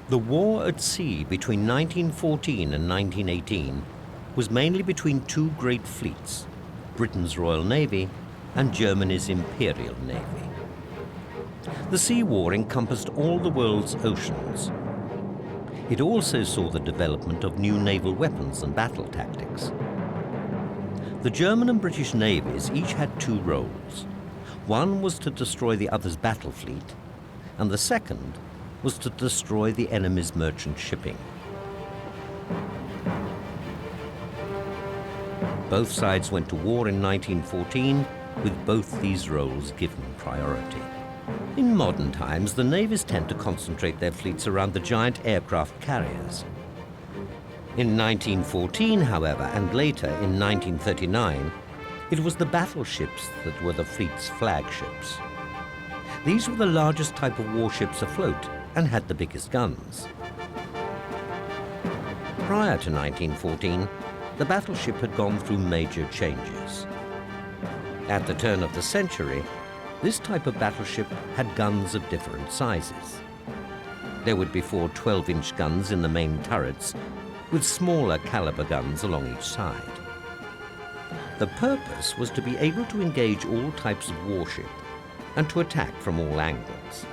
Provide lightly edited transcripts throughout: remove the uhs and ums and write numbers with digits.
The war at sea between 1914 and 1918 was mainly between two great fleets, Britain's Royal Navy and Germany's Imperial Navy. The sea war encompassed all the world's oceans. It also saw the development of new naval weapons and battle tactics. The German and British navies each had two roles. One was to destroy the other's battle fleet, and the second was to destroy the enemy's merchant shipping. Both sides went to war in 1914 with both these roles given priority. In modern times, the navies tend to concentrate their fleets around the giant aircraft carriers. In 1914, however, and later in 1939, it was the battleships that were the fleet's flagships. These were the largest type of warships afloat and had the biggest guns. Prior to 1914, the battleship had gone through major changes. At the turn of the century, this type of battleship had guns of different sizes. There would be four 12-inch guns in the main turrets, with smaller caliber guns along each side. The purpose was to be able to engage all types of warship and to attack from all angles.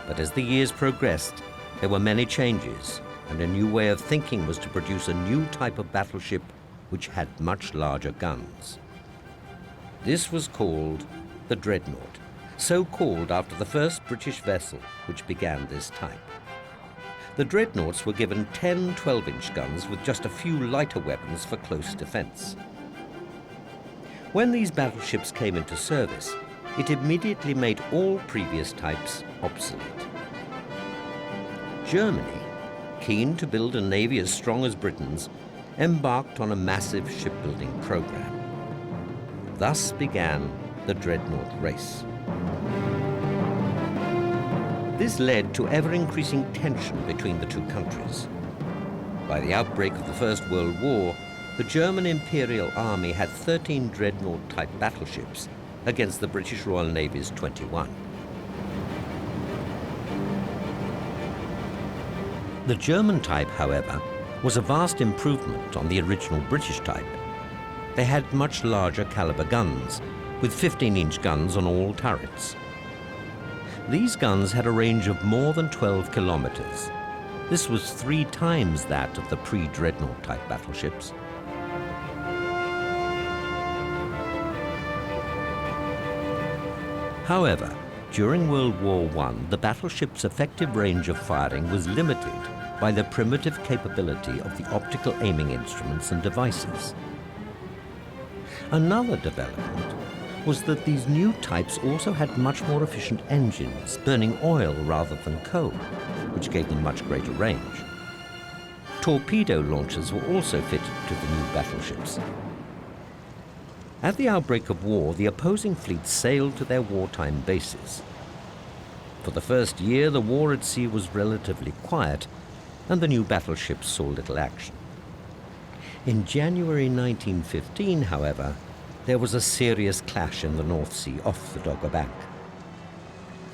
But as the years progressed, there were many changes, and a new way of thinking was to produce a new type of battleship which had much larger guns. This was called the Dreadnought, so called after the first British vessel which began this type. The Dreadnoughts were given 10 12-inch guns with just a few lighter weapons for close defense. When these battleships came into service, it immediately made all previous types obsolete. Germany, keen to build a navy as strong as Britain's, embarked on a massive shipbuilding program. Thus began the Dreadnought race. This led to ever-increasing tension between the two countries. By the outbreak of the First World War, the German Imperial Army had 13 Dreadnought-type battleships against the British Royal Navy's 21. The German type, however, was a vast improvement on the original British type. They had much larger caliber guns, with 15-inch guns on all turrets. These guns had a range of more than 12 kilometers. This was 3 times that of the pre-Dreadnought type battleships. However, during World War I, the battleship's effective range of firing was limited by the primitive capability of the optical aiming instruments and devices. Another development was that these new types also had much more efficient engines, burning oil rather than coal, which gave them much greater range. Torpedo launchers were also fitted to the new battleships. At the outbreak of war, the opposing fleets sailed to their wartime bases. For the first year, the war at sea was relatively quiet, and the new battleships saw little action. In January 1915, however, there was a serious clash in the North Sea off the Dogger Bank.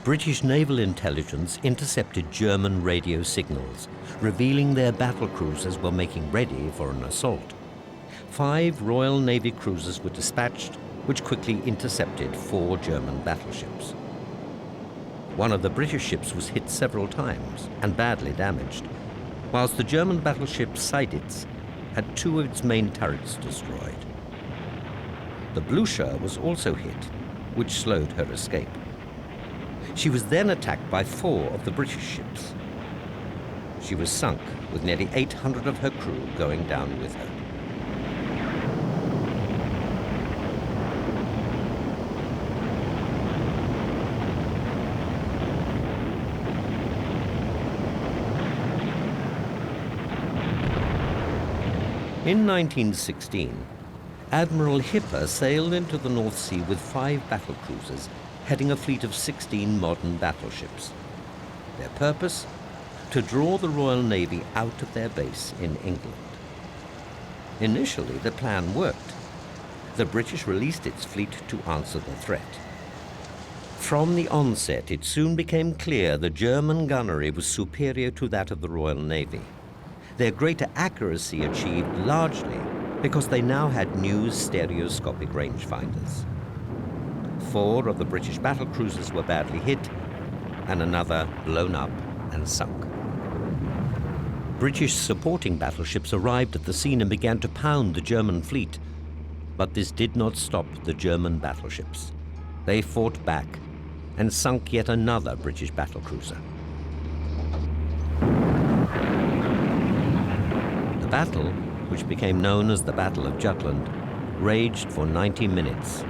British naval intelligence intercepted German radio signals, revealing their battle cruisers were making ready for an assault. 5 Royal Navy cruisers were dispatched, which quickly intercepted 4 German battleships. One of the British ships was hit several times and badly damaged, whilst the German battleship Seydlitz had 2 of its main turrets destroyed. The Blucher was also hit, which slowed her escape. She was then attacked by 4 of the British ships. She was sunk, with nearly 800 of her crew going down with her. In 1916, Admiral Hipper sailed into the North Sea with 5 battlecruisers, heading a fleet of 16 modern battleships. Their purpose? To draw the Royal Navy out of their base in England. Initially, the plan worked. The British released its fleet to answer the threat. From the onset, it soon became clear the German gunnery was superior to that of the Royal Navy. Their greater accuracy achieved largely because they now had new stereoscopic rangefinders. 4 of the British battlecruisers were badly hit, and another blown up and sunk. British supporting battleships arrived at the scene and began to pound the German fleet, but this did not stop the German battleships. They fought back and sunk yet another British battlecruiser. The battle, which became known as the Battle of Jutland, raged for 90 minutes.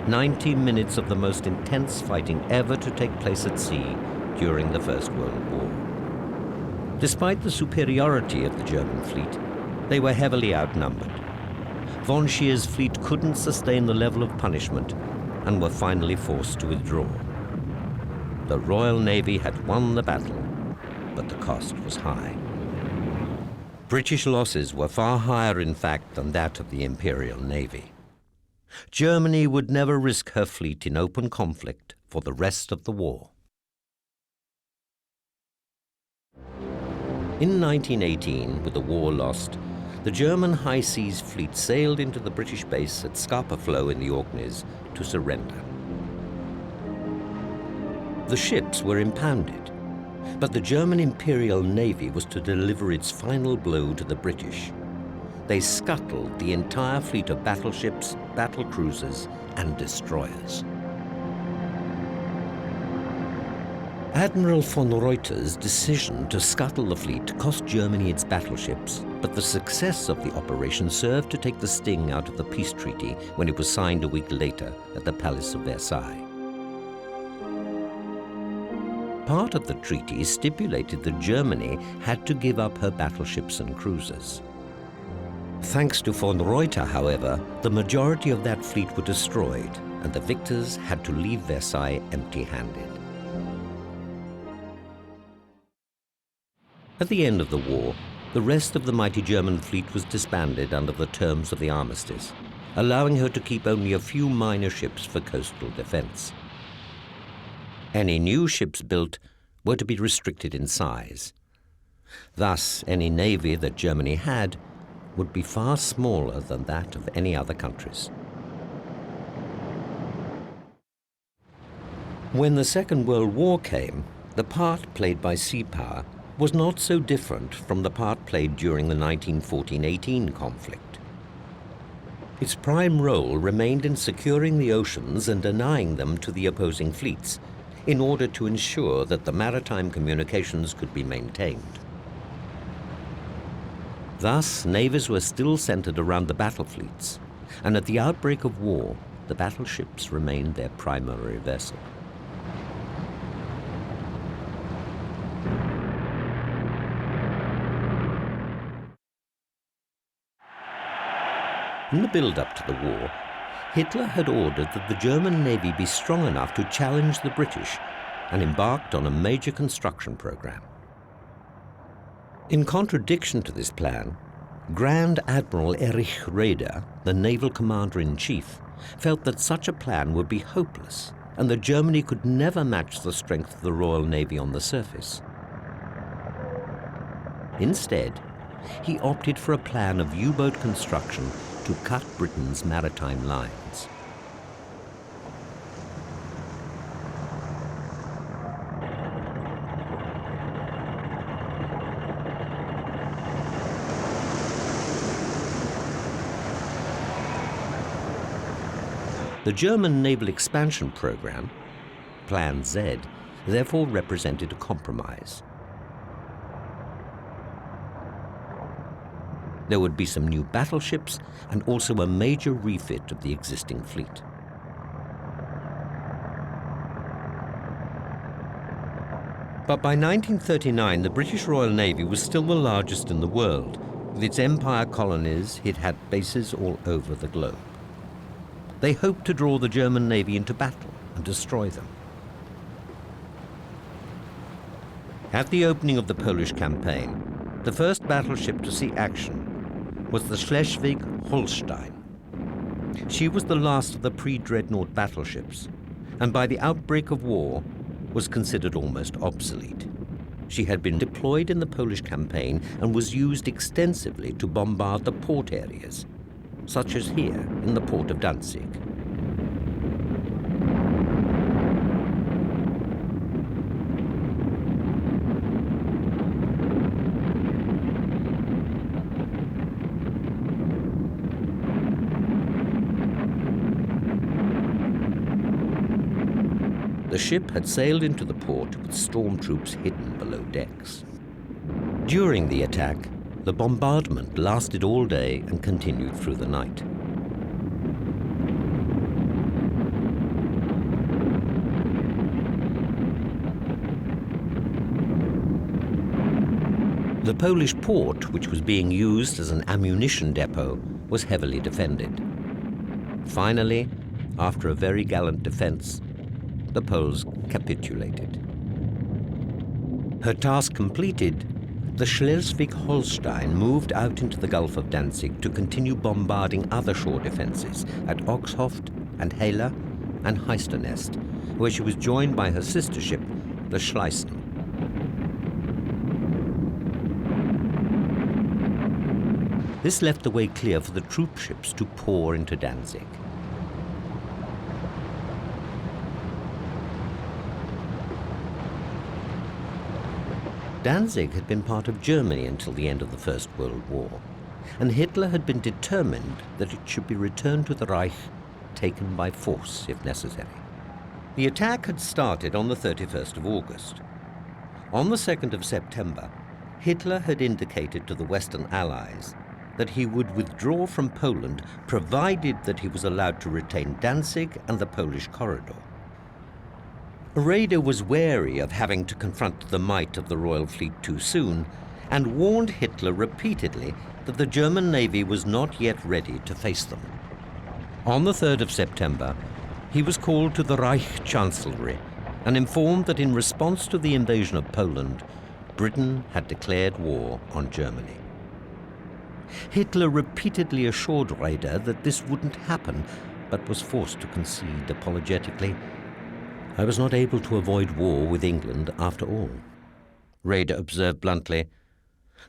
90 minutes of the most intense fighting ever to take place at sea during the First World War. Despite the superiority of the German fleet, they were heavily outnumbered. Von Scheer's fleet couldn't sustain the level of punishment and were finally forced to withdraw. The Royal Navy had won the battle, but the cost was high. British losses were far higher, in fact, than that of the Imperial Navy. Germany would never risk her fleet in open conflict for the rest of the war. In 1918, with the war lost, the German High Seas Fleet sailed into the British base at Scapa Flow in the Orkneys to surrender. The ships were impounded, but the German Imperial Navy was to deliver its final blow to the British. They scuttled the entire fleet of battleships, battlecruisers, and destroyers. Admiral von Reuter's decision to scuttle the fleet cost Germany its battleships, but the success of the operation served to take the sting out of the peace treaty when it was signed a week later at the Palace of Versailles. Part of the treaty stipulated that Germany had to give up her battleships and cruisers. Thanks to von Reuter, however, the majority of that fleet were destroyed, and the victors had to leave Versailles empty-handed. At the end of the war, the rest of the mighty German fleet was disbanded under the terms of the armistice, allowing her to keep only a few minor ships for coastal defense. Any new ships built were to be restricted in size. Thus, any navy that Germany had would be far smaller than that of any other countries. When the Second World War came, the part played by sea power was not so different from the part played during the 1914-18 conflict. Its prime role remained in securing the oceans and denying them to the opposing fleets in order to ensure that the maritime communications could be maintained. Thus, navies were still centered around the battle fleets, and at the outbreak of war, the battleships remained their primary vessel. In the build-up to the war, Hitler had ordered that the German Navy be strong enough to challenge the British and embarked on a major construction program. In contradiction to this plan, Grand Admiral Erich Raeder, the naval commander-in-chief, felt that such a plan would be hopeless and that Germany could never match the strength of the Royal Navy on the surface. Instead, he opted for a plan of U-boat construction to cut Britain's maritime lines. The German naval expansion program, Plan Z, therefore represented a compromise. There would be some new battleships and also a major refit of the existing fleet. But by 1939, the British Royal Navy was still the largest in the world. With its empire colonies, it had bases all over the globe. They hoped to draw the German Navy into battle and destroy them. At the opening of the Polish campaign, the first battleship to see action was the Schleswig-Holstein. She was the last of the pre-dreadnought battleships, and by the outbreak of war was considered almost obsolete. She had been deployed in the Polish campaign and was used extensively to bombard the port areas, such as here in the port of Danzig. The ship had sailed into the port with storm troops hidden below decks. During the attack, the bombardment lasted all day and continued through the night. The Polish port, which was being used as an ammunition depot, was heavily defended. Finally, after a very gallant defense, the Poles capitulated. Her task completed, the Schleswig-Holstein moved out into the Gulf of Danzig to continue bombarding other shore defenses at Oxhoft and Hela and Heisternest, where she was joined by her sister ship, the Schlesien. This left the way clear for the troop ships to pour into Danzig. Danzig had been part of Germany until the end of the First World War, and Hitler had been determined that it should be returned to the Reich, taken by force if necessary. The attack had started on the 31st of August. On the 2nd of September, Hitler had indicated to the Western Allies that he would withdraw from Poland provided that he was allowed to retain Danzig and the Polish corridor. Raeder was wary of having to confront the might of the Royal Fleet too soon and warned Hitler repeatedly that the German Navy was not yet ready to face them. On the 3rd of September, he was called to the Reich Chancellery and informed that in response to the invasion of Poland, Britain had declared war on Germany. Hitler repeatedly assured Raeder that this wouldn't happen, but was forced to concede apologetically, "I was not able to avoid war with England after all." Raeder observed bluntly,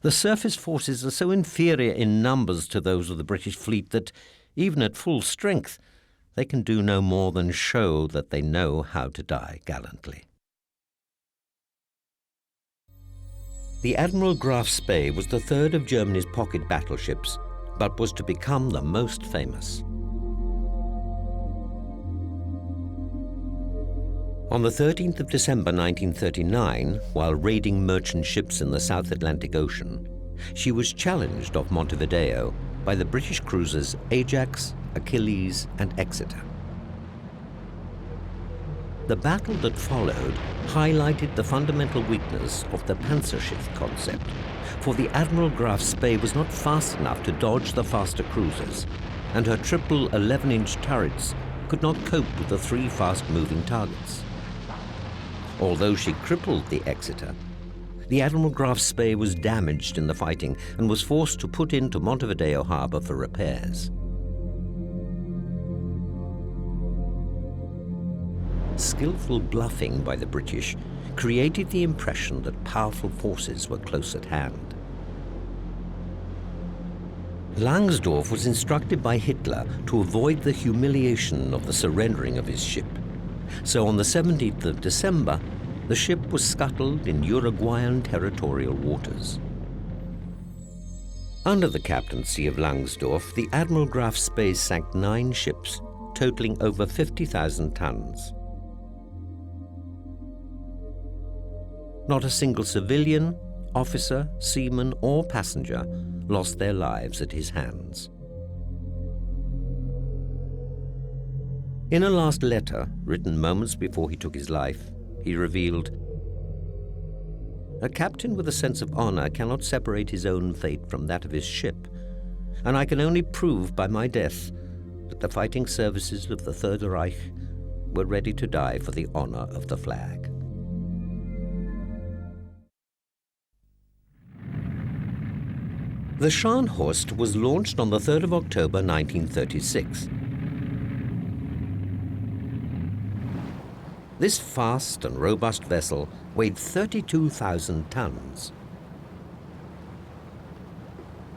"The surface forces are so inferior in numbers to those of the British fleet that, even at full strength, they can do no more than show that they know how to die gallantly." The Admiral Graf Spee was the third of Germany's pocket battleships, but was to become the most famous. On the 13th of December 1939, while raiding merchant ships in the South Atlantic Ocean, she was challenged off Montevideo by the British cruisers Ajax, Achilles, and Exeter. The battle that followed highlighted the fundamental weakness of the Panzerschiff concept, for the Admiral Graf Spee was not fast enough to dodge the faster cruisers, and her triple 11-inch turrets could not cope with the three fast-moving targets. Although she crippled the Exeter, the Admiral Graf Spee was damaged in the fighting and was forced to put into Montevideo harbor for repairs. Skillful bluffing by the British created the impression that powerful forces were close at hand. Langsdorff was instructed by Hitler to avoid the humiliation of the surrendering of his ship. So on the 17th of December, the ship was scuttled in Uruguayan territorial waters. Under the captaincy of Langsdorff, the Admiral Graf Spee sank 9 ships, totaling over 50,000 tons. Not a single civilian, officer, seaman, or passenger lost their lives at his hands. In a last letter, written moments before he took his life, he revealed, "A captain with a sense of honor cannot separate his own fate from that of his ship, and I can only prove by my death that the fighting services of the Third Reich were ready to die for the honor of the flag." The Scharnhorst was launched on the 3rd of October 1936. This fast and robust vessel weighed 32,000 tons.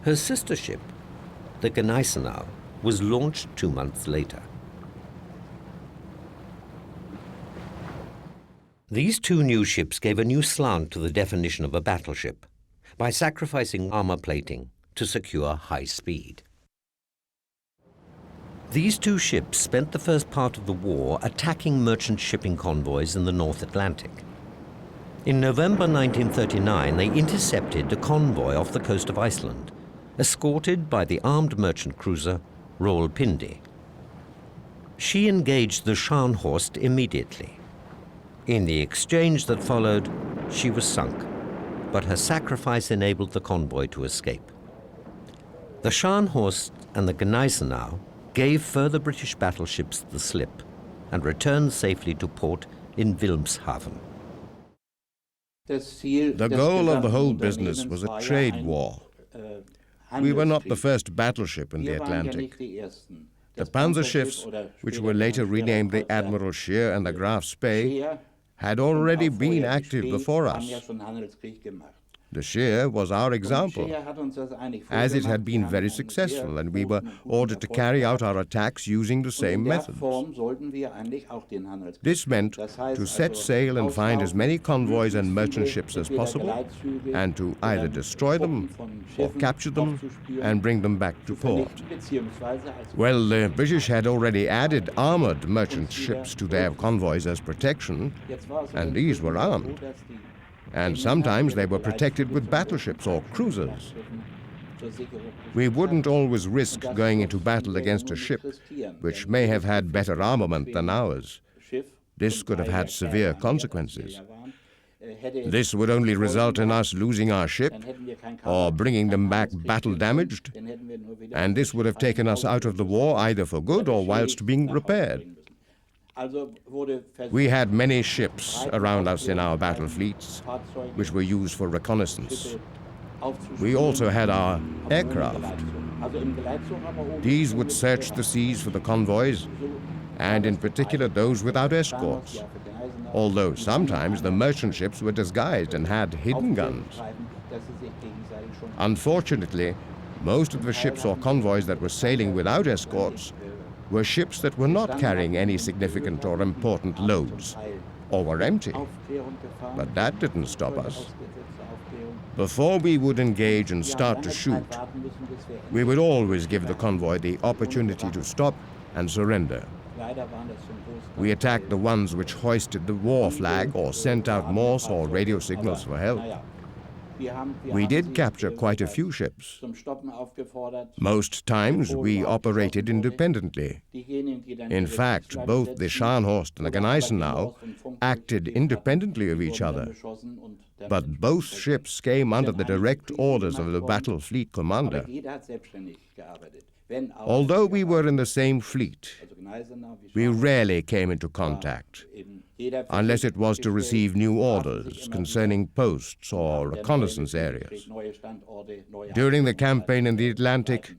Her sister ship, the Gneisenau, was launched 2 months later. These two new ships gave a new slant to the definition of a battleship by sacrificing armor plating to secure high speed. These two ships spent the first part of the war attacking merchant shipping convoys in the North Atlantic. In November 1939, they intercepted a convoy off the coast of Iceland, escorted by the armed merchant cruiser Rawalpindi. She engaged the Scharnhorst immediately. In the exchange that followed, she was sunk, but her sacrifice enabled the convoy to escape. The Scharnhorst and the Gneisenau gave further British battleships the slip and returned safely to port in Wilhelmshaven. The goal of the whole business was a trade war. We were not the first battleship in the Atlantic. The Panzer ships, which were later renamed the Admiral Scheer and the Graf Spee, had already been active before us. The Scheer was our example, as it had been very successful, and we were ordered to carry out our attacks using the same methods. This meant to set sail and find as many convoys and merchant ships as possible, and to either destroy them or capture them and bring them back to port. Well, the British had already added armored merchant ships to their convoys as protection, and these were armed. And sometimes they were protected with battleships or cruisers. We wouldn't always risk going into battle against a ship which may have had better armament than ours. This could have had severe consequences. This would only result in us losing our ship or bringing them back battle-damaged, and this would have taken us out of the war either for good or whilst being repaired. We had many ships around us in our battle fleets, which were used for reconnaissance. We also had our aircraft. These would search the seas for the convoys, and in particular those without escorts, although sometimes the merchant ships were disguised and had hidden guns. Unfortunately, most of the ships or convoys that were sailing without escorts were ships that were not carrying any significant or important loads, or were empty. But that didn't stop us. Before we would engage and start to shoot, we would always give the convoy the opportunity to stop and surrender. We attacked the ones which hoisted the war flag or sent out Morse or radio signals for help. We did capture quite a few ships. Most times we operated independently. In fact, both the Scharnhorst and the Gneisenau acted independently of each other. But both ships came under the direct orders of the battle fleet commander. Although we were in the same fleet, we rarely came into contact, unless it was to receive new orders concerning posts or reconnaissance areas. During the campaign in the Atlantic,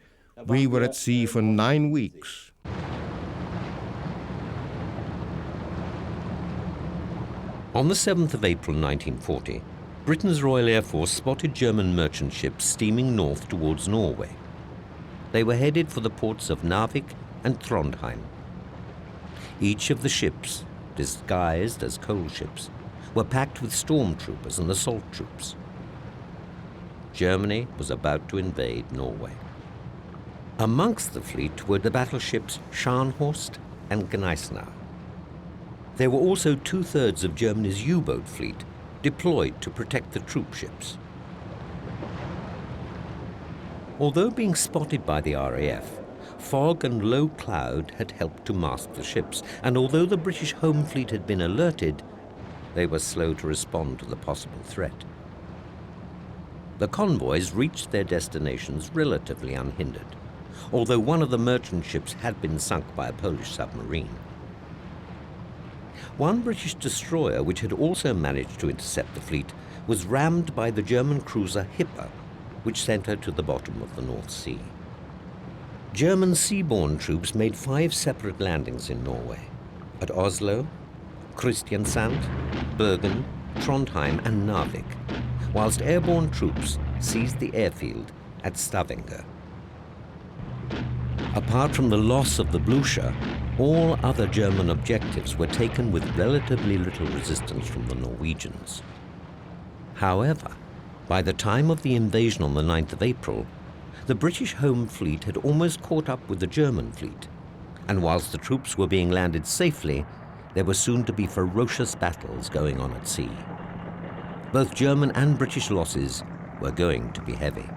we were at sea for 9 weeks. On the 7th of April 1940, Britain's Royal Air Force spotted German merchant ships steaming north towards Norway. They were headed for the ports of Narvik and Trondheim. Each of the ships, disguised as coal ships, were packed with stormtroopers and assault troops. Germany was about to invade Norway. Amongst the fleet were the battleships Scharnhorst and Gneisenau. There were also 2/3 of Germany's U-boat fleet deployed to protect the troop ships. Although being spotted by the RAF, fog and low cloud had helped to mask the ships, and although the British home fleet had been alerted, they were slow to respond to the possible threat. The convoys reached their destinations relatively unhindered, although one of the merchant ships had been sunk by a Polish submarine. One British destroyer, which had also managed to intercept the fleet, was rammed by the German cruiser Hipper, which sent her to the bottom of the North Sea. German seaborne troops made 5 separate landings in Norway: at Oslo, Kristiansand, Bergen, Trondheim and Narvik, whilst airborne troops seized the airfield at Stavanger. Apart from the loss of the Blucher, all other German objectives were taken with relatively little resistance from the Norwegians. However, by the time of the invasion on the 9th of April, the British home fleet had almost caught up with the German fleet, and whilst the troops were being landed safely, there were soon to be ferocious battles going on at sea. Both German and British losses were going to be heavy.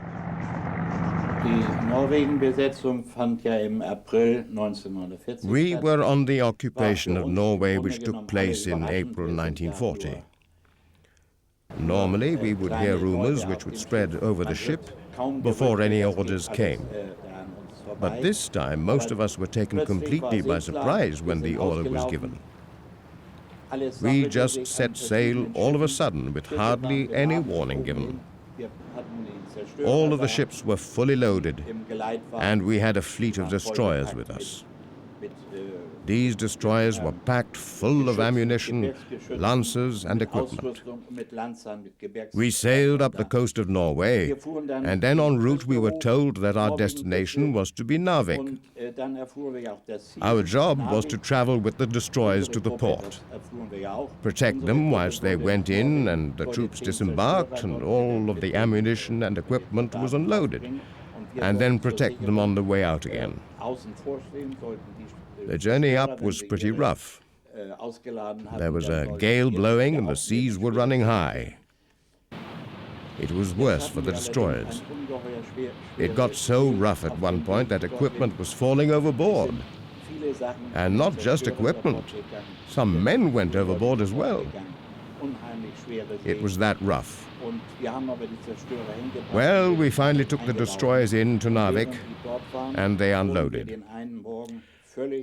We were on the occupation of Norway, which took place in April 1940. Normally, we would hear rumors which would spread over the ship before any orders came. But this time, most of us were taken completely by surprise when the order was given. We just set sail all of a sudden with hardly any warning given. All of the ships were fully loaded, and we had a fleet of destroyers with us. These destroyers were packed full of ammunition, lancers, and equipment. We sailed up the coast of Norway, and then en route we were told that our destination was to be Narvik. Our job was to travel with the destroyers to the port, protect them whilst they went in and the troops disembarked and all of the ammunition and equipment was unloaded, and then protect them on the way out again. The journey up was pretty rough. There was a gale blowing and the seas were running high. It was worse for the destroyers. It got so rough at one point that equipment was falling overboard. And not just equipment. Some men went overboard as well. It was that rough. Well, we finally took the destroyers in to Narvik, and they unloaded.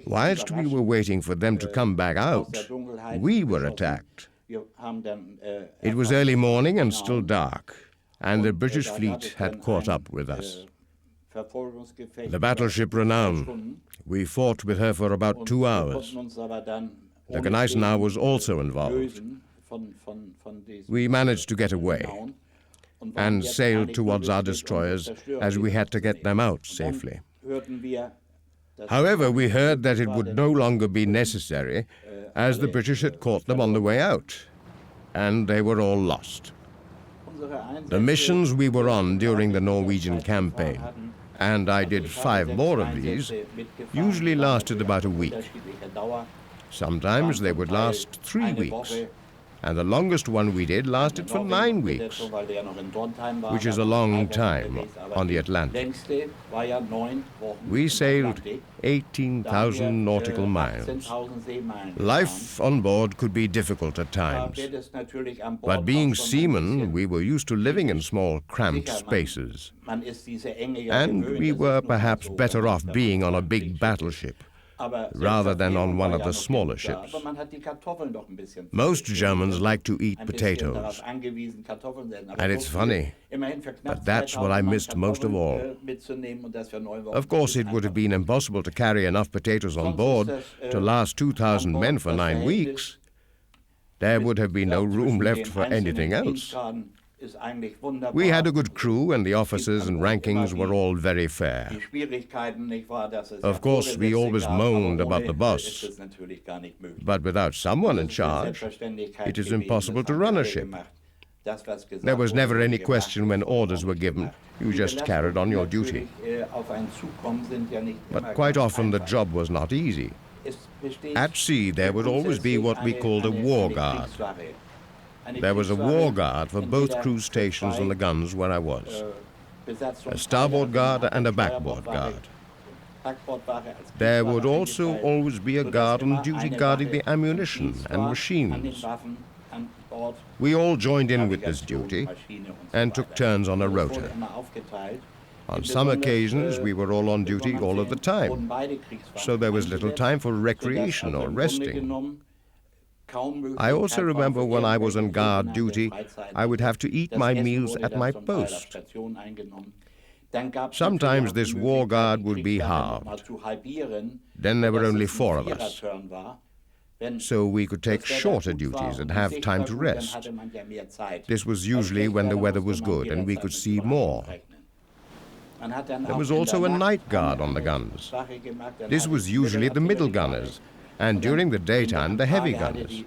Whilst we were waiting for them to come back out, we were attacked. It was early morning and still dark, and the British fleet had caught up with us. The battleship Renown, we fought with her for about 2 hours. The Gneisenau was also involved. We managed to get away and sailed towards our destroyers as we had to get them out safely. However, we heard that it would no longer be necessary, as the British had caught them on the way out, and they were all lost. The missions we were on during the Norwegian campaign, and I did 5 more of these, usually lasted about a week. Sometimes they would last 3 weeks, and the longest one we did lasted for 9 weeks, which is a long time on the Atlantic. We sailed 18,000 nautical miles. Life on board could be difficult at times, but being seamen, we were used to living in small, cramped spaces, and we were perhaps better off being on a big battleship rather than on one of the smaller ships. Most Germans like to eat potatoes, and it's funny, but that's what I missed most of all. Of course, it would have been impossible to carry enough potatoes on board to last 2,000 men for 9 weeks. There would have been no room left for anything else. We had a good crew, and the officers and rankings were all very fair. Of course, we always moaned about the boss, but without someone in charge, it is impossible to run a ship. There was never any question when orders were given. You just carried on your duty. But quite often the job was not easy. At sea, there would always be what we called a war guard. There was a war guard for both cruise stations and the guns where I was. A starboard guard and a backboard guard. There would also always be a guard on duty guarding the ammunition and machines. We all joined in with this duty and took turns on a rota. On some occasions, we were all on duty all of the time, so there was little time for recreation or resting. I also remember when I was on guard duty, I would have to eat my meals at my post. Sometimes this war guard would be halved. Then there were only 4 of us. so we could take shorter duties and have time to rest. This was usually when the weather was good and we could see more. There was also a night guard on the guns. This was usually the middle gunners, and during the daytime the heavy gunners.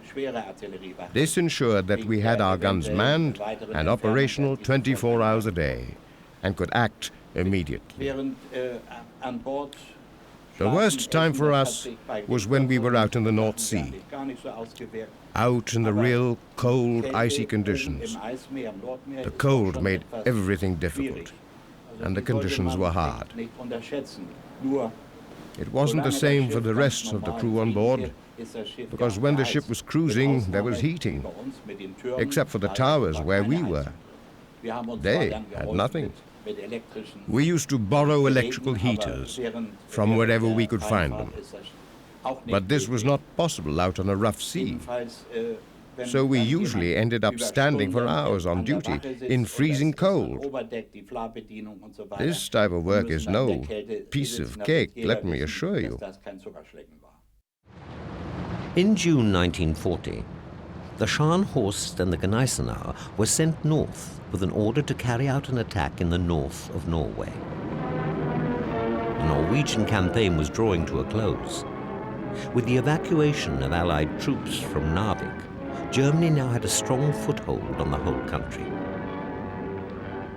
This ensured that we had our guns manned and operational 24 hours a day and could act immediately. The worst time for us was when we were out in the North Sea, out in the real cold, icy conditions. The cold made everything difficult, and the conditions were hard. It wasn't the same for the rest of the crew on board, because when the ship was cruising, there was heating, except for the towers where we were. They had nothing. We used to borrow electrical heaters from wherever we could find them. But this was not possible out on a rough sea. So we usually ended up standing for hours on duty in freezing cold. This type of work is no piece of cake, let me assure you. In June 1940, the Scharnhorst and the Gneisenau were sent north with an order to carry out an attack in the north of Norway. The Norwegian campaign was drawing to a close. With the evacuation of Allied troops from Narvik, Germany now had a strong foothold on the whole country.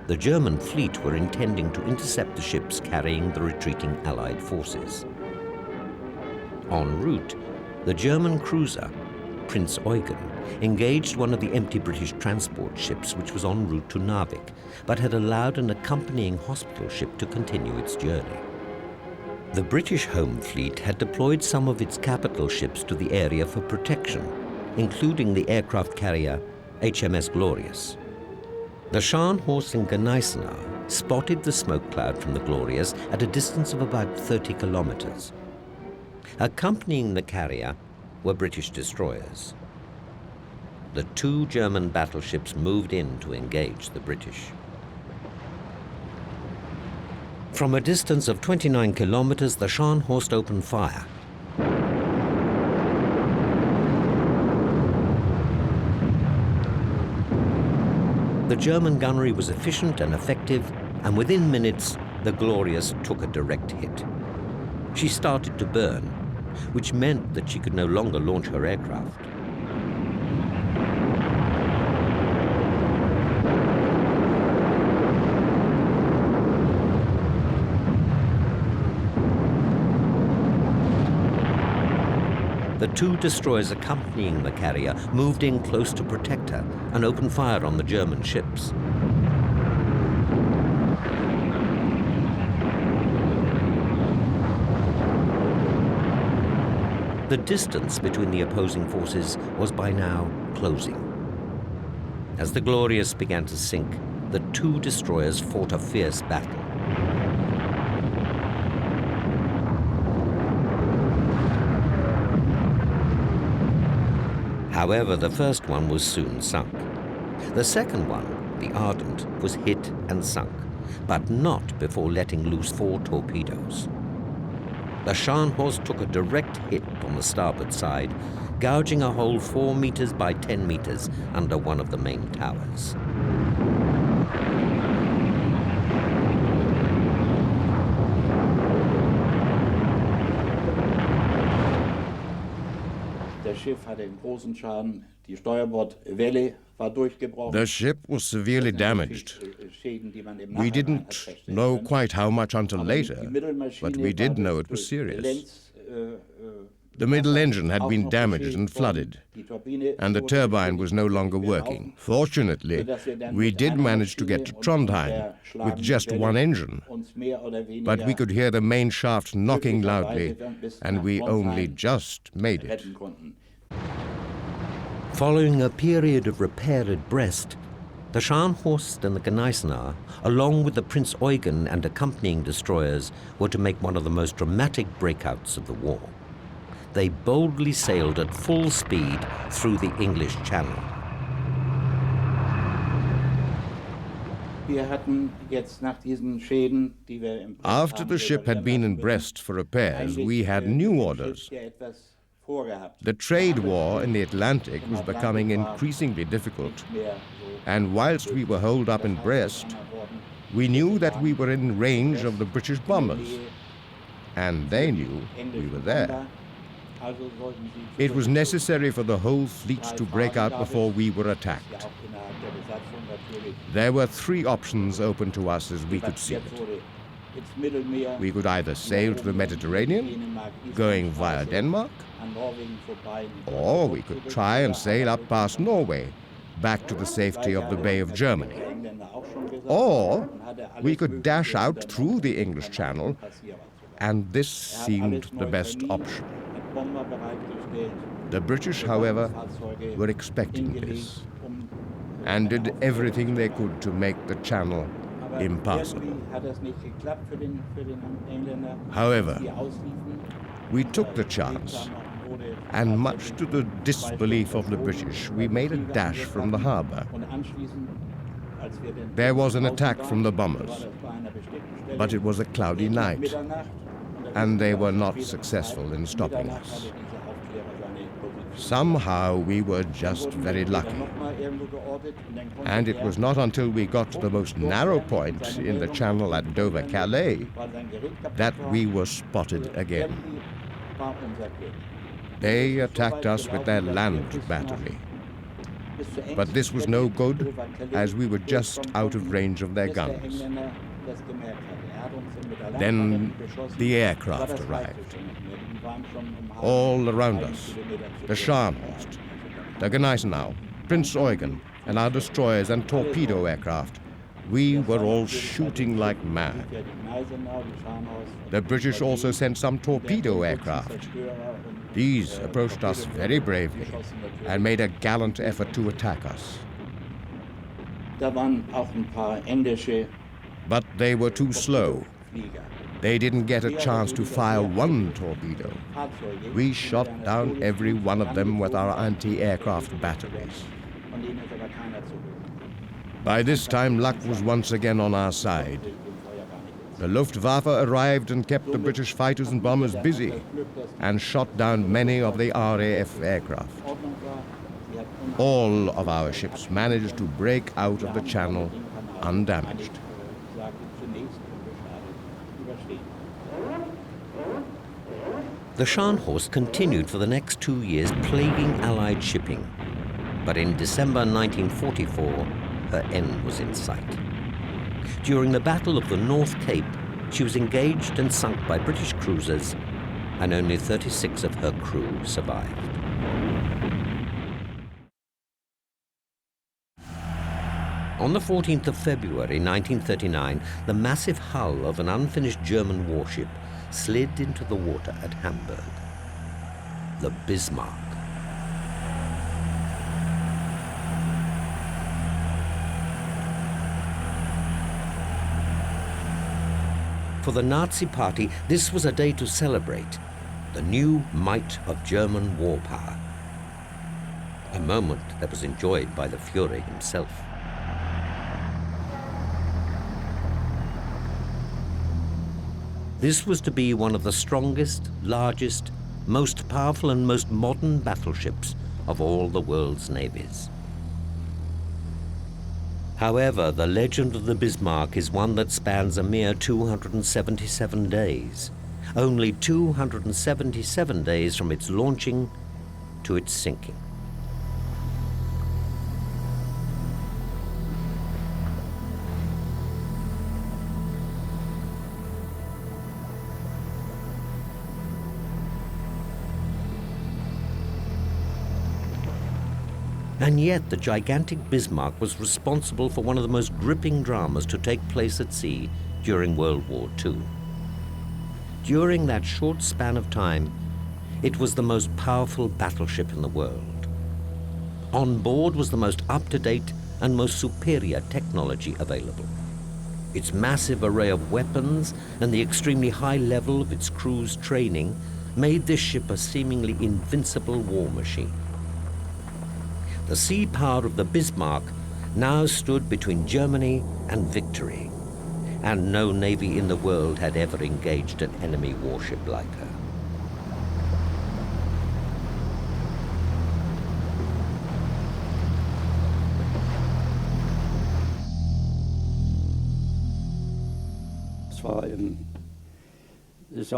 The German fleet were intending to intercept the ships carrying the retreating Allied forces. En route, the German cruiser, Prinz Eugen, engaged one of the empty British transport ships which was en route to Narvik, but had allowed an accompanying hospital ship to continue its journey. The British Home Fleet had deployed some of its capital ships to the area for protection, including the aircraft carrier HMS Glorious. The Scharnhorst and Gneisenau spotted the smoke cloud from the Glorious at a distance of about 30 kilometers. Accompanying the carrier were British destroyers. The two German battleships moved in to engage the British. From a distance of 29 kilometers, the Scharnhorst opened fire. The German gunnery was efficient and effective, and within minutes, the Glorious took a direct hit. She started to burn, which meant that she could no longer launch her aircraft. The two destroyers accompanying the carrier moved in close to protect her and opened fire on the German ships. The distance between the opposing forces was by now closing. As the Glorious began to sink, the two destroyers fought a fierce battle. However, the first one was soon sunk. The second one, the Ardent, was hit and sunk, but not before letting loose 4 torpedoes. The Scharnhorst took a direct hit on the starboard side, gouging a hole 4 meters by 10 meters under one of the main towers. The ship was severely damaged. We didn't know quite how much until later, but we did know it was serious. The middle engine had been damaged and flooded, and the turbine was no longer working. Fortunately, we did manage to get to Trondheim with just one engine, but we could hear the main shaft knocking loudly, and we only just made it. Following a period of repair at Brest, the Scharnhorst and the Gneisenau, along with the Prinz Eugen and accompanying destroyers, were to make one of the most dramatic breakouts of the war. They boldly sailed at full speed through the English Channel. After the ship had been in Brest for repairs, we had new orders. The trade war in the Atlantic was becoming increasingly difficult, and whilst we were holed up in Brest, we knew that we were in range of the British bombers, and they knew we were there. It was necessary for the whole fleet to break out before we were attacked. There were three options open to us as we could see it. We could either sail to the Mediterranean, going via Denmark, or we could try and sail up past Norway, back to the safety of the Bay of Germany. Or we could dash out through the English Channel, and this seemed the best option. The British, however, were expecting this, and did everything they could to make the channel impassable. However, we took the chance, and much to the disbelief of the British, we made a dash from the harbour. There was an attack from the bombers, but it was a cloudy night, and they were not successful in stopping us. Somehow we were just very lucky. And it was not until we got to the most narrow point in the channel at Dover-Calais that we were spotted again. They attacked us with their land battery. But this was no good, as we were just out of range of their guns. Then the aircraft arrived. All around us, the Scharnhorst, the Gneisenau, Prinz Eugen, and our destroyers and torpedo aircraft. We were all shooting like mad. The British also sent some torpedo aircraft. These approached us very bravely and made a gallant effort to attack us. But they were too slow. They didn't get a chance to fire one torpedo. We shot down every one of them with our anti-aircraft batteries. By this time, luck was once again on our side. The Luftwaffe arrived and kept the British fighters and bombers busy, and shot down many of the RAF aircraft. All of our ships managed to break out of the channel undamaged. The Scharnhorst continued for the next 2 years, plaguing Allied shipping. But in December 1944, her end was in sight. During the Battle of the North Cape, she was engaged and sunk by British cruisers, and only 36 of her crew survived. On the 14th of February 1939, the massive hull of an unfinished German warship slid into the water at Hamburg. The Bismarck. For the Nazi Party, this was a day to celebrate the new might of German war power. A moment that was enjoyed by the Führer himself. This was to be one of the strongest, largest, most powerful and most modern battleships of all the world's navies. However, the legend of the Bismarck is one that spans a mere 277 days. Only 277 days from its launching to its sinking. And yet the gigantic Bismarck was responsible for one of the most gripping dramas to take place at sea during World War II. During that short span of time, it was the most powerful battleship in the world. On board was the most up-to-date and most superior technology available. Its massive array of weapons and the extremely high level of its crew's training made this ship a seemingly invincible war machine. The sea power of the Bismarck now stood between Germany and victory, and no navy in the world had ever engaged an enemy warship like her.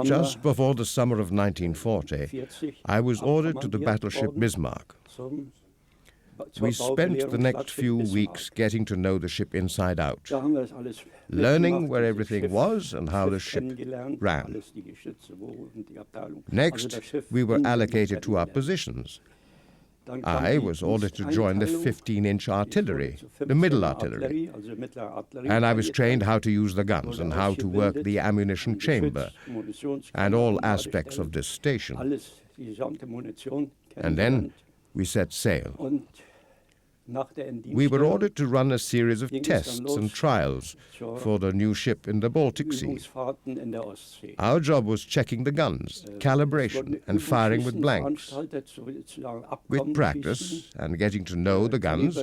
Just before the summer of 1940, I was ordered to the battleship Bismarck. We spent the next few weeks getting to know the ship inside out, learning where everything was and how the ship ran. Next, we were allocated to our positions. I was ordered to join the 15-inch artillery, the middle artillery, and I was trained how to use the guns and how to work the ammunition chamber and all aspects of this station. And then we set sail. We were ordered to run a series of tests and trials for the new ship in the Baltic Sea. Our job was checking the guns, calibration, and firing with blanks. With practice and getting to know the guns,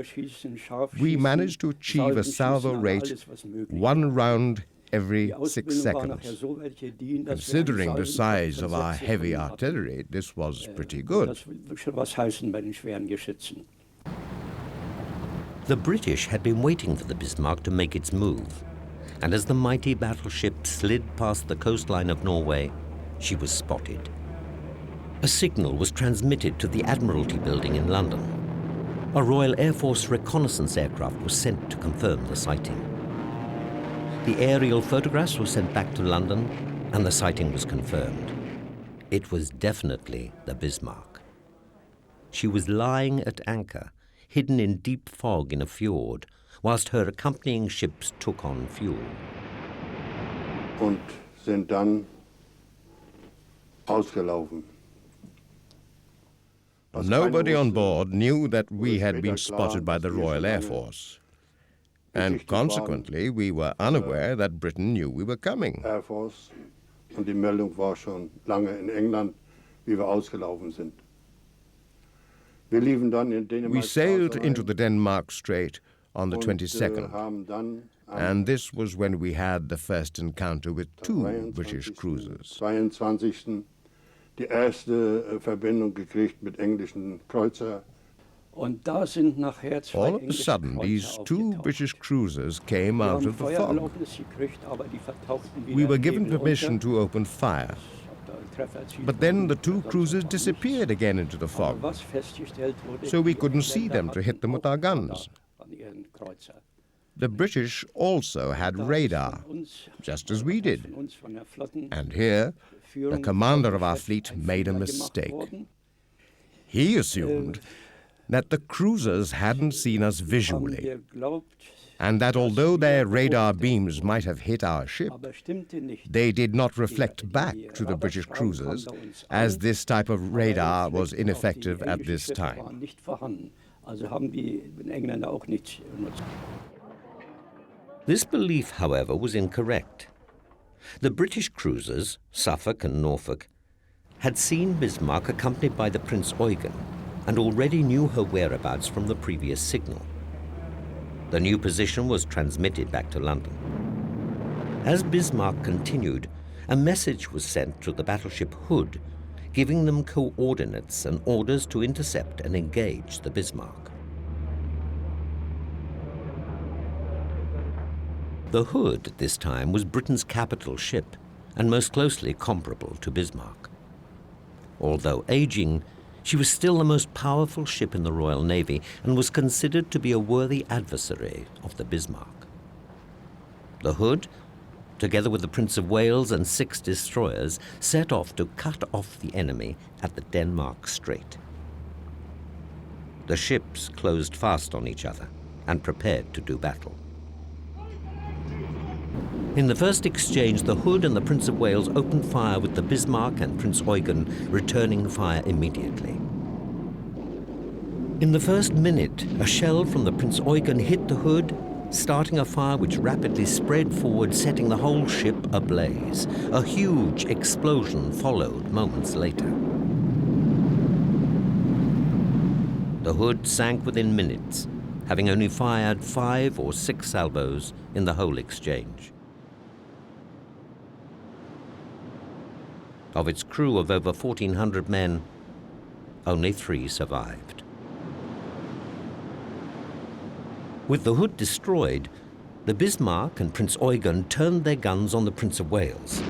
we managed to achieve a salvo rate 1 round every 6 seconds. Considering the size of our heavy artillery, this was pretty good. The British had been waiting for the Bismarck to make its move, and as the mighty battleship slid past the coastline of Norway, she was spotted. A signal was transmitted to the Admiralty building in London. A Royal Air Force reconnaissance aircraft was sent to confirm the sighting. The aerial photographs were sent back to London, and the sighting was confirmed. It was definitely the Bismarck. She was lying at anchor, hidden in deep fog in a fjord, whilst her accompanying ships took on fuel. Und sind dann ausgelaufen. Nobody on board knew that we had been spotted by the Royal Air Force. And consequently, we were unaware that Britain knew we were coming. Air Force. Und die Meldung war schon lange in England, wie wir ausgelaufen sind. We sailed into the Denmark Strait on the 22nd, and this was when we had the first encounter with 2 British cruisers. 22. Die erste Verbindung gekriegt mit englischen Kreuzer. All of a sudden, these 2 British cruisers came out of the fog. We were given permission to open fire. But then the 2 cruisers disappeared again into the fog, so we couldn't see them to hit them with our guns. The British also had radar, just as we did. And here, the commander of our fleet made a mistake. He assumed that the cruisers hadn't seen us visually, and that although their radar beams might have hit our ship, they did not reflect back to the British cruisers, as this type of radar was ineffective at this time. This belief, however, was incorrect. The British cruisers, Suffolk and Norfolk, had seen Bismarck accompanied by the Prince Eugen and already knew her whereabouts from the previous signal. The new position was transmitted back to London. As Bismarck continued, a message was sent to the battleship Hood, giving them coordinates and orders to intercept and engage the Bismarck. The Hood at this time was Britain's capital ship and most closely comparable to Bismarck. Although aging, she was still the most powerful ship in the Royal Navy and was considered to be a worthy adversary of the Bismarck. The Hood, together with the Prince of Wales and 6 destroyers, set off to cut off the enemy at the Denmark Strait. The ships closed fast on each other and prepared to do battle. In the first exchange, the Hood and the Prince of Wales opened fire with the Bismarck and Prince Eugen returning fire immediately. In the first minute, a shell from the Prince Eugen hit the Hood, starting a fire which rapidly spread forward, setting the whole ship ablaze. A huge explosion followed moments later. The Hood sank within minutes, having only fired 5 or 6 salvos in the whole exchange. Of its crew of over 1,400 men, only 3 survived. With the Hood destroyed, The Bismarck and Prince Eugen turned their guns on the Prince of Wales.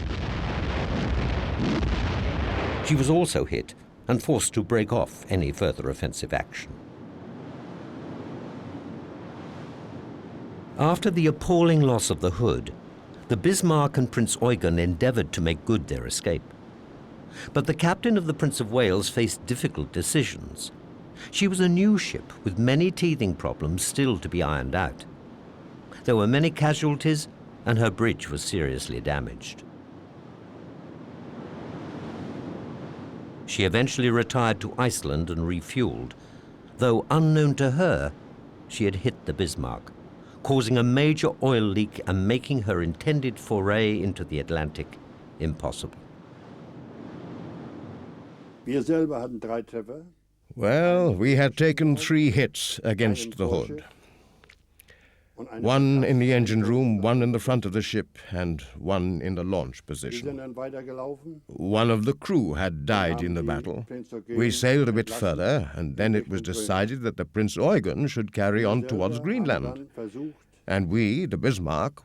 She was also hit and forced to break off any further offensive action. After the appalling loss of the Hood, the Bismarck and Prince Eugen endeavored to make good their escape. But the captain of the Prince of Wales faced difficult decisions. She was a new ship with many teething problems still to be ironed out. There were many casualties, and her bridge was seriously damaged. She eventually retired to Iceland and refueled, though unknown to her, she had hit the Bismarck, causing a major oil leak and making her intended foray into the Atlantic impossible. Wir selber hatten 3 Treffer. Well, we had taken 3 hits against the Hood. One in the engine room, one in the front of the ship, and one in the launch Wir sind position. dann weitergelaufen. One of the crew had died in the battle. We sailed a bit further, and then it was decided that the Prince Eugen should carry on towards Greenland. And we, the Bismarck,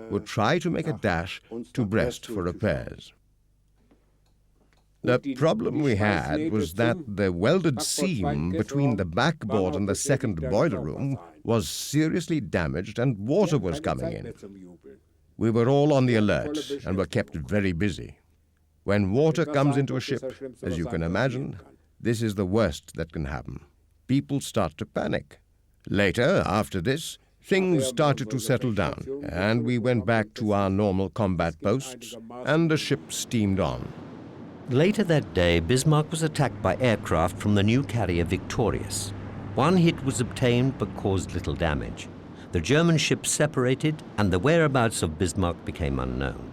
would try to make a dash to Brest for repairs. The problem we had was that the welded seam between the backboard and the second boiler room was seriously damaged and water was coming in. We were all on the alert and were kept very busy. When water comes into a ship, as you can imagine, this is the worst that can happen. People start to panic. Later, after this, things started to settle down, and we went back to our normal combat posts, and the ship steamed on. Later that day, Bismarck was attacked by aircraft from the new carrier Victorious. One hit was obtained but caused little damage. The German ships separated and the whereabouts of Bismarck became unknown.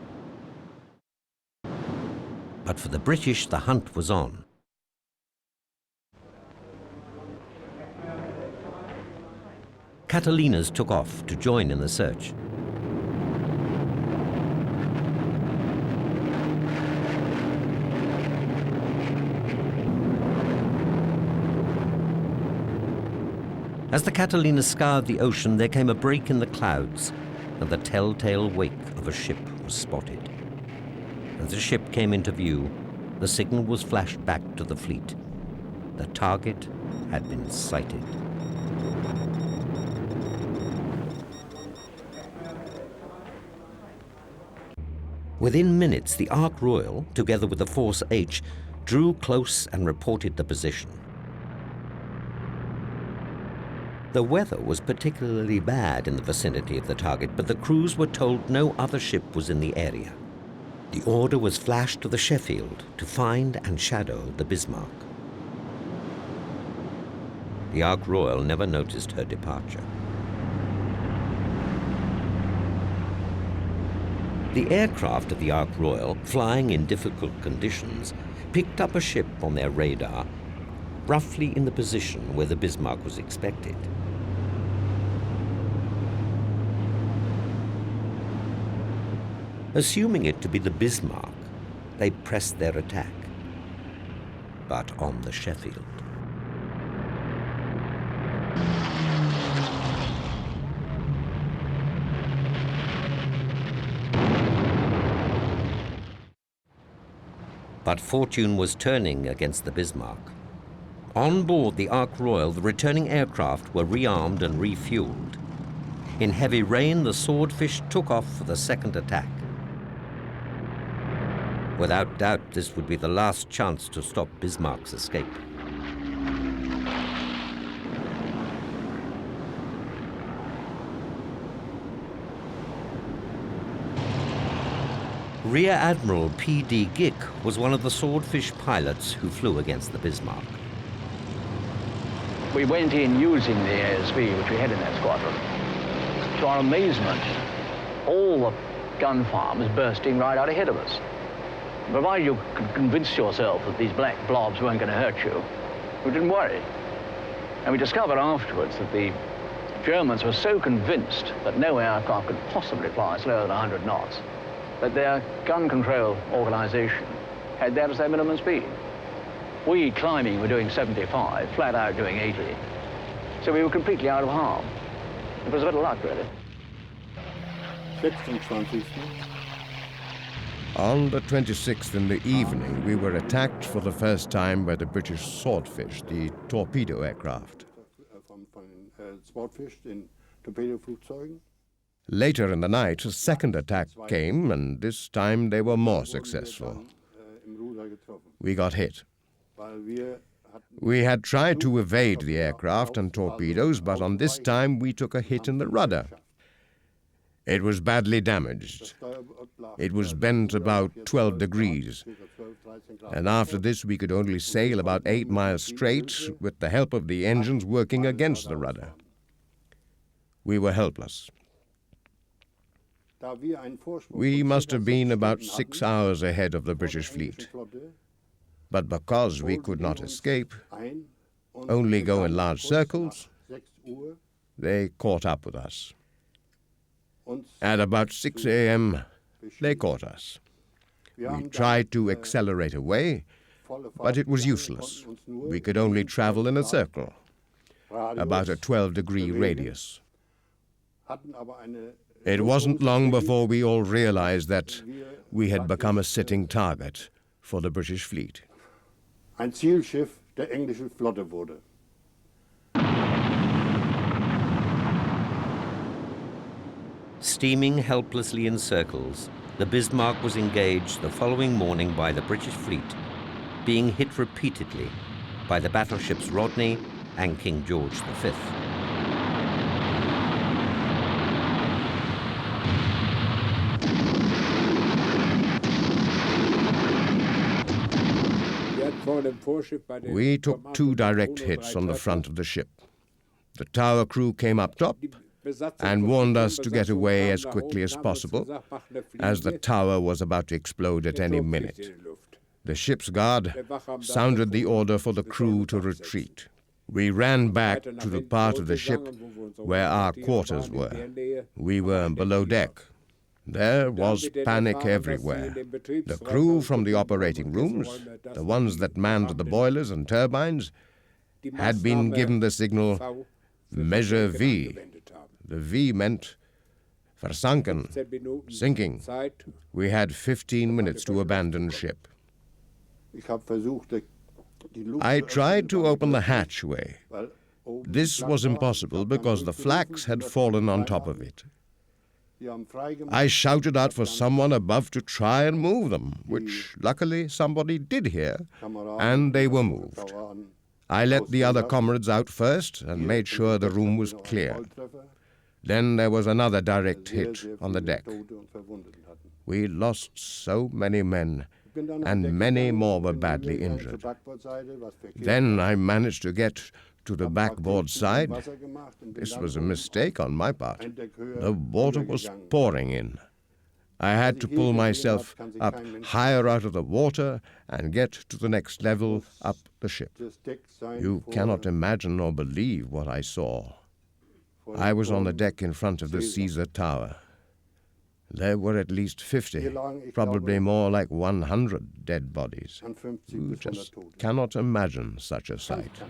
But for the British, the hunt was on. Catalinas took off to join in the search. As the Catalina scoured the ocean, there came a break in the clouds, and the telltale wake of a ship was spotted. As the ship came into view, the signal was flashed back to the fleet. The target had been sighted. Within minutes, the Ark Royal, together with the Force H, drew close and reported the position. The weather was particularly bad in the vicinity of the target, but the crews were told no other ship was in the area. The order was flashed to the Sheffield to find and shadow the Bismarck. The Ark Royal never noticed her departure. The aircraft of the Ark Royal, flying in difficult conditions, picked up a ship on their radar, roughly in the position where the Bismarck was expected. Assuming it to be the Bismarck, they pressed their attack, but on the Sheffield. But fortune was turning against the Bismarck. On board the Ark Royal, the returning aircraft were rearmed and refueled. In heavy rain, the Swordfish took off for the second attack. Without doubt, this would be the last chance to stop Bismarck's escape. Rear Admiral P.D. Gick was one of the Swordfish pilots who flew against the Bismarck. We went in using the ASV, which we had in that squadron. To our amazement, all the gunfire was bursting right out ahead of us. Provided you could convince yourself that these black blobs weren't going to hurt you, we didn't worry. And we discovered afterwards that the Germans were so convinced that no aircraft could possibly fly slower than 100 knots, that their gun control organization had that as their minimum speed. We, climbing, were doing 75, flat out doing 80. So we were completely out of harm. It was a bit of luck, really. 26. On the 26th in the evening, we were attacked for the first time by the British Swordfish, the torpedo aircraft. Von Swordfish, den Torpedoflugzeugen. Later in the night, a second attack came, and this time they were more successful. Im Ruder getroffen. We got hit. Weil wir We had tried to evade the aircraft and torpedoes, but on this time we took a hit in the rudder. It was badly damaged. It was bent about 12 degrees. And after this we could only sail about 8 miles straight with the help of the engines working against the rudder. We were helpless. We must have been about 6 hours ahead of the British fleet. But because we could not escape, only go in large circles, they caught up with us. At about 6 a.m., they caught us. We tried to accelerate away, but it was useless. We could only travel in a circle, about a 12-degree radius. It wasn't long before we all realized that we had become a sitting target for the British fleet. Ein Zielschiff der englischen Flotte wurde. Steaming helplessly in circles, the Bismarck was engaged the following morning by the British fleet, being hit repeatedly by the battleships Rodney and King George V. We took 2 direct hits on the front of the ship. The tower crew came up top and warned us to get away as quickly as possible, as the tower was about to explode at any minute. The ship's guard sounded the order for the crew to retreat. We ran back to the part of the ship where our quarters were. We were below deck. There was panic everywhere. The crew from the operating rooms, the ones that manned the boilers and turbines, had been given the signal Measure V. The V meant versunken, sinking. We had 15 minutes to abandon ship. I tried to open the hatchway. This was impossible because the flax had fallen on top of it. I shouted out for someone above to try and move them, which luckily somebody did hear, and they were moved. I let the other comrades out first and made sure the room was clear. Then there was another direct hit on the deck. We lost so many men, and many more were badly injured. Then I managed to get to the backboard side. This was a mistake on my part. The water was pouring in. I had to pull myself up higher out of the water and get to the next level up the ship. You cannot imagine or believe what I saw. I was on the deck in front of the Caesar Tower. There were at least 50, probably more like 100 dead bodies. You just cannot imagine such a sight.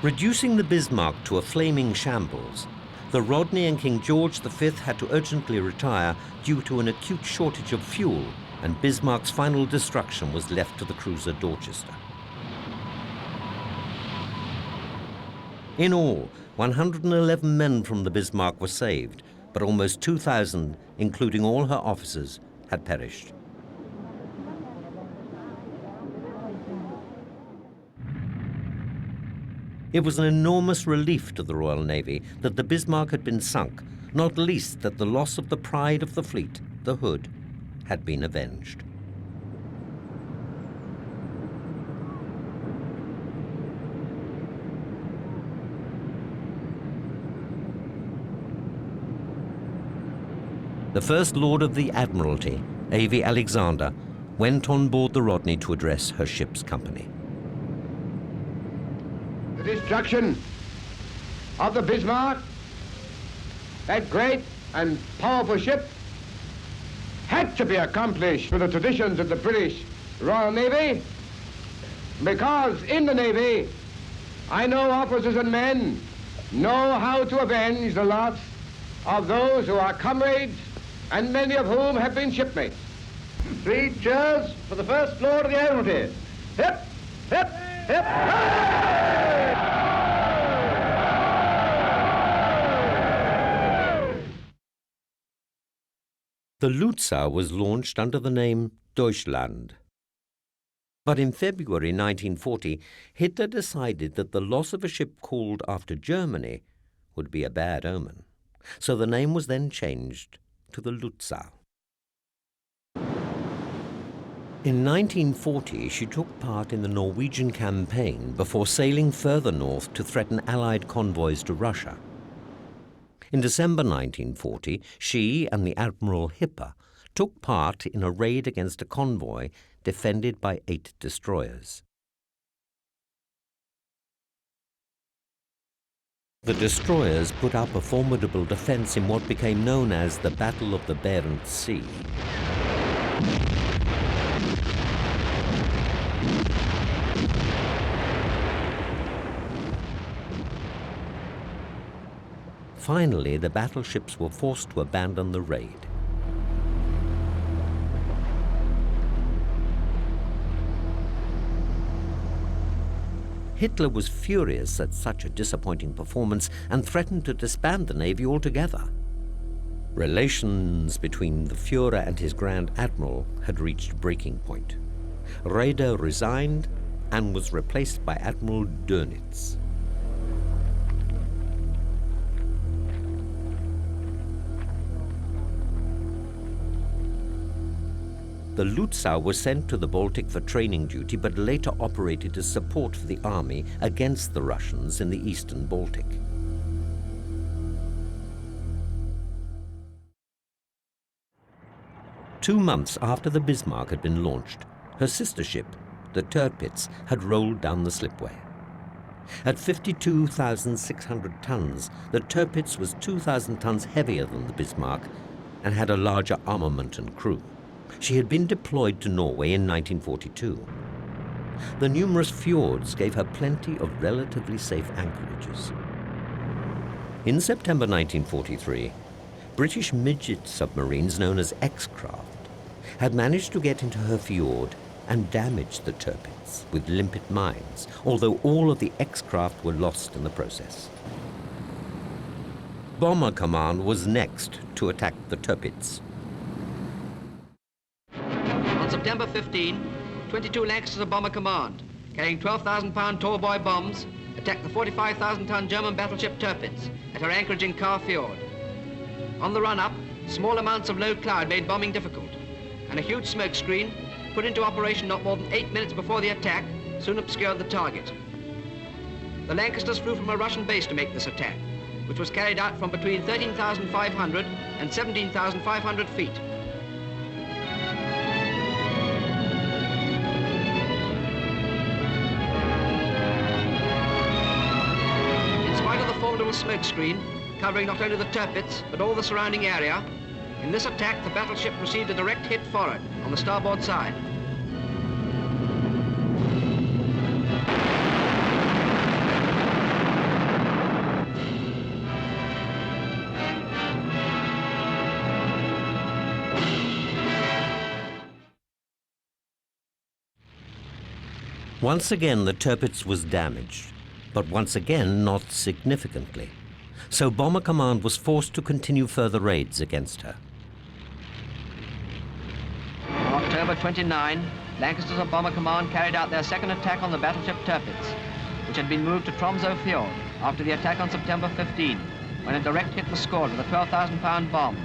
Reducing the Bismarck to a flaming shambles, the Rodney and King George V had to urgently retire due to an acute shortage of fuel, and Bismarck's final destruction was left to the cruiser Dorchester. In all, 111 men from the Bismarck were saved, but almost 2,000, including all her officers, had perished. It was an enormous relief to the Royal Navy that the Bismarck had been sunk, not least that the loss of the pride of the fleet, the Hood, had been avenged. The First Lord of the Admiralty, A.V. Alexander, went on board the Rodney to address her ship's company. The destruction of the Bismarck, that great and powerful ship, had to be accomplished through the traditions of the British Royal Navy Because in the Navy, I know officers and men know how to avenge the loss of those who are comrades and many of whom have been shipmates. 3 cheers for the First Lord of the Admiralty. Hip, hip, hip, hooray! The Lutzow was launched under the name Deutschland. But in February 1940, Hitler decided that the loss of a ship called after Germany would be a bad omen. So the name was then changed to the Lutzow. In 1940, she took part in the Norwegian campaign before sailing further north to threaten Allied convoys to Russia. In December 1940, she and the Admiral Hipper took part in a raid against a convoy defended by 8 destroyers. The destroyers put up a formidable defense in what became known as the Battle of the Barents Sea. Finally, the battleships were forced to abandon the raid. Hitler was furious at such a disappointing performance and threatened to disband the Navy altogether. Relations between the Führer and his Grand Admiral had reached breaking point. Raeder resigned and was replaced by Admiral Dönitz. The Lutzow was sent to the Baltic for training duty, but later operated as support for the army against the Russians in the eastern Baltic. Two months after the Bismarck had been launched, her sister ship, the Tirpitz, had rolled down the slipway. At 52,600 tons, the Tirpitz was 2,000 tons heavier than the Bismarck and had a larger armament and crew. She had been deployed to Norway in 1942. The numerous fjords gave her plenty of relatively safe anchorages. In September 1943, British midget submarines known as X-Craft had managed to get into her fjord and damage the Tirpitz with limpet mines, although all of the X-Craft were lost in the process. Bomber Command was next to attack the Tirpitz. On September 15, 22 Lancasters of Bomber Command, carrying 12,000-pound tall-boy bombs, attacked the 45,000-ton German battleship Tirpitz at her anchorage in Kar Fjord. On the run-up, small amounts of low cloud made bombing difficult, and a huge smoke screen, put into operation not more than 8 minutes before the attack, soon obscured the target. The Lancasters flew from a Russian base to make this attack, which was carried out from between 13,500 and 17,500 feet. Formidable smoke screen covering not only the Tirpitz but all the surrounding area. In this attack, the battleship received a direct hit forward on the starboard side. Once again, the Tirpitz was damaged, but once again not significantly. So Bomber Command was forced to continue further raids against her. On October 29, Lancasters of Bomber Command carried out their second attack on the battleship Tirpitz, which had been moved to Tromsø Fjord after the attack on September 15, when a direct hit was scored with a 12,000-pound bomb.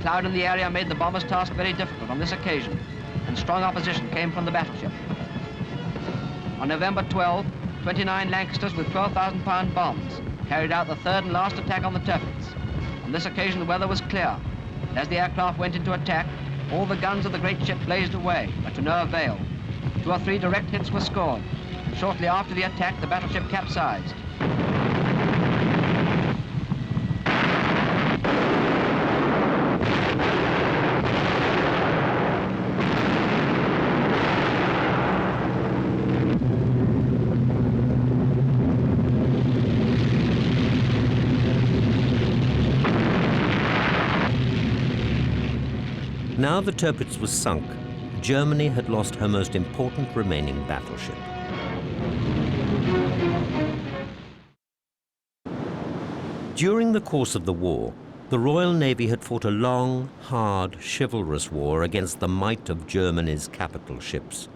Cloud in the area made the bomber's task very difficult on this occasion, and strong opposition came from the battleship. On November 12, 29 Lancasters with 12,000-pound bombs carried out the third and last attack on the Tirpitz. On this occasion, the weather was clear. And as the aircraft went into attack, all the guns of the great ship blazed away, but to no avail. 2 or 3 direct hits were scored, and shortly after the attack, the battleship capsized. Now the Tirpitz was sunk, Germany had lost her most important remaining battleship. During the course of the war, the Royal Navy had fought a long, hard, chivalrous war against the might of Germany's capital ships.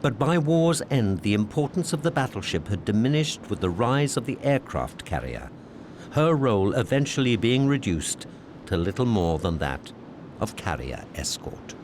But by war's end, the importance of the battleship had diminished with the rise of the aircraft carrier, her role eventually being reduced to little more than that of carrier escort.